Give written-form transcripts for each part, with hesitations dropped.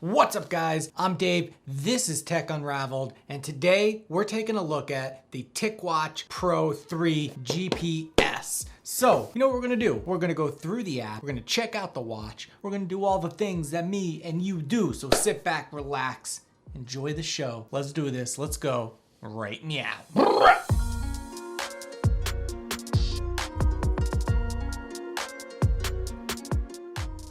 What's up guys, I'm Dave, this is Tech Unraveled, and today we're taking a look at the TicWatch Pro 3 GPS. So, you know what we're gonna do? We're gonna go through the app, we're gonna check out the watch, we're gonna do all the things that me and you do. So sit back, relax, enjoy the show. Let's do this, let's go right meow.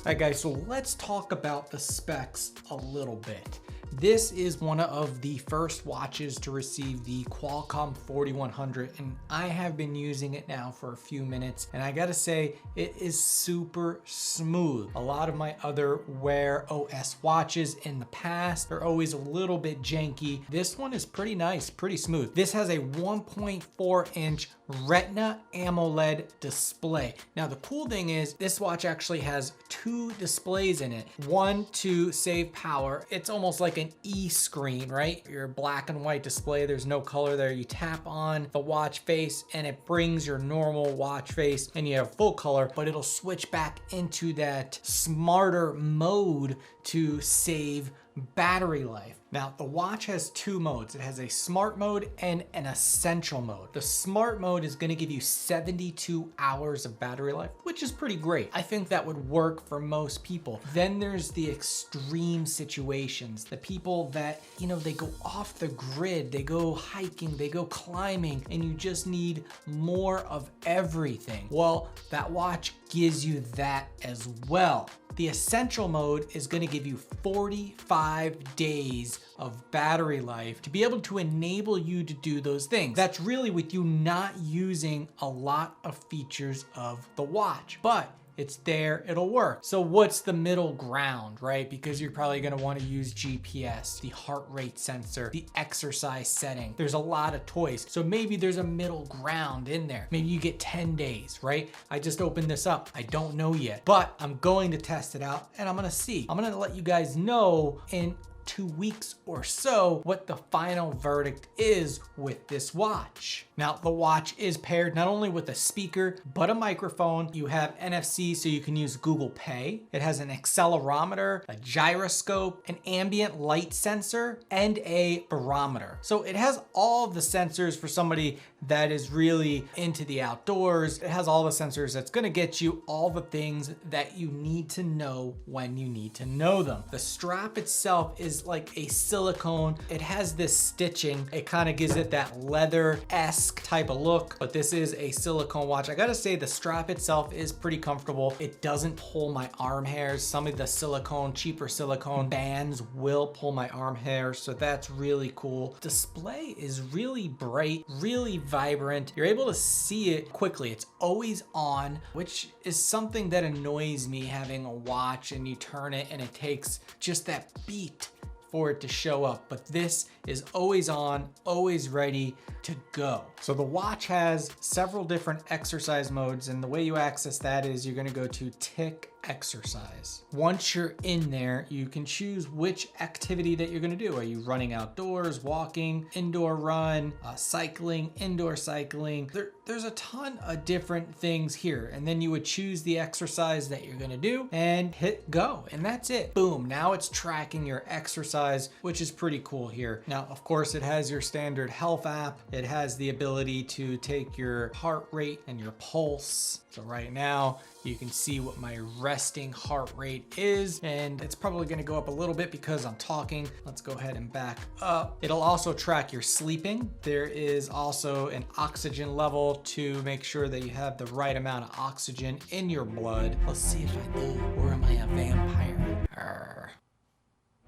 Alright guys, so let's talk about the specs a little bit. This is one of the first watches to receive the Qualcomm 4100, and I have been using it now for a few minutes, and I gotta say, it is super smooth. A lot of my other Wear OS watches in the past are always a little bit janky. This one is pretty nice, pretty smooth. This has a 1.4-inch Retina AMOLED display. Now the cool thing is this watch actually has two displays in it. One to save power. It's almost like an e-screen, right? Your black and white display, there's no color there. You tap on the watch face and it brings your normal watch face and you have full color, but it'll switch back into that smarter mode to save battery life. Now the watch has two modes. It has a smart mode and an essential mode. The smart mode is going to give you 72 hours of battery life, which is pretty great. I think that would work for most people. Then there's the extreme situations, the people that, you know, they go off the grid, they go hiking, they go climbing, and you just need more of everything. Well, that watch gives you that as well. The essential mode is going to give you 45 days of battery life to be able to enable you to do those things. That's really with you not using a lot of features of the watch, but it's there, it'll work. So what's the middle ground, right? Because you're probably gonna wanna use GPS, the heart rate sensor, the exercise setting. There's a lot of toys. So maybe there's a middle ground in there. Maybe you get 10 days, right? I just opened this up. I don't know yet, but I'm going to test it out and I'm gonna see. I'm gonna let you guys know in 2 weeks or so what the final verdict is with this watch. Now the watch is paired not only with a speaker but a microphone. You have NFC so you can use Google Pay. It has an accelerometer, a gyroscope, an ambient light sensor, and a barometer. So it has all of the sensors for somebody that is really into the outdoors. It has all the sensors that's gonna get you all the things that you need to know when you need to know them. The strap itself is like a silicone. It has this stitching. It kind of gives it that leather-esque type of look, but this is a silicone watch. I gotta say the strap itself is pretty comfortable. It doesn't pull my arm hairs. Some of the silicone, cheaper silicone bands will pull my arm hairs, so that's really cool. Display is really bright, really vibrant. You're able to see it quickly. It's always on, which is something that annoys me, having a watch and you turn it and it takes just that beat for it to show up, but this is always on, always ready to go. So the watch has several different exercise modes, and the way you access that is you're gonna go to Tic Exercise. Once you're in there, you can choose which activity that you're gonna do. Are you running outdoors, walking, indoor run, cycling, indoor cycling? There's a ton of different things here, and then you would choose the exercise that you're gonna do and hit go, and that's it. Boom, now it's tracking your exercise, which is pretty cool here. Now, of course, it has your standard health app. It has the ability to take your heart rate and your pulse. So right now, you can see what my resting heart rate is, and it's probably gonna go up a little bit because I'm talking. Let's go ahead and back up. It'll also track your sleeping. There is also an oxygen level to make sure that you have the right amount of oxygen in your blood. Let's see if I do, or am I a vampire?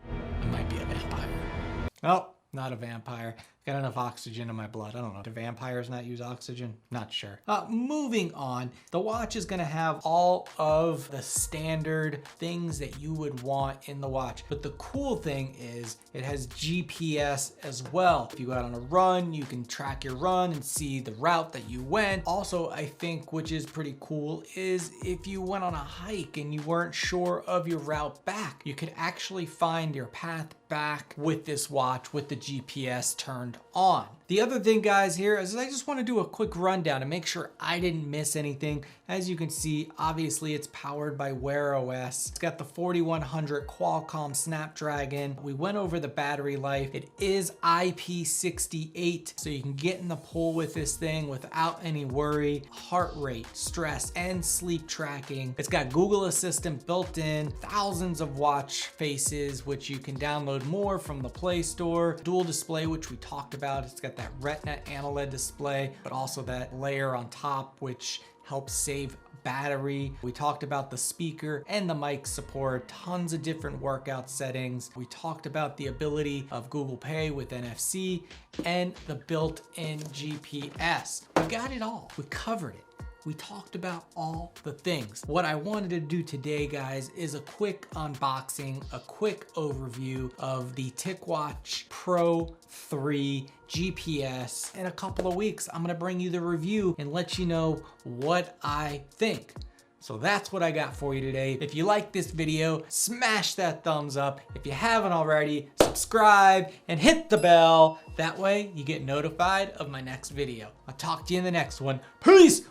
I might be a vampire. Oh, not a vampire. Got enough oxygen in my blood. I don't know. Do vampires not use oxygen? Not sure. Moving on, the watch is gonna have all of the standard things that you would want in the watch. But the cool thing is it has GPS as well. If you go out on a run, you can track your run and see the route that you went. Also, I think, which is pretty cool, is if you went on a hike and you weren't sure of your route back, you could actually find your path back with this watch with the GPS turned turned on. The other thing, guys, here is I just want to do a quick rundown to make sure I didn't miss anything. As you can see, obviously it's powered by Wear OS. It's got the 4100 Qualcomm Snapdragon. We went over the battery life. It is IP68, so you can get in the pool with this thing without any worry. Heart rate, stress, and sleep tracking. It's got Google Assistant built in, thousands of watch faces, which you can download more from the Play Store. Dual display, which we talked about. It's got that Retina AMOLED display, but also that layer on top, which helps save battery. We talked about the speaker and the mic support, tons of different workout settings. We talked about the ability of Google Pay with NFC and the built-in GPS. We got it all. We covered it. We talked about all the things. What I wanted to do today, guys, is a quick unboxing, a quick overview of the TicWatch Pro 3 GPS. In a couple of weeks, I'm gonna bring you the review and let you know what I think. So that's what I got for you today. If you like this video, smash that thumbs up. If you haven't already, subscribe and hit the bell. That way you get notified of my next video. I'll talk to you in the next one. Peace!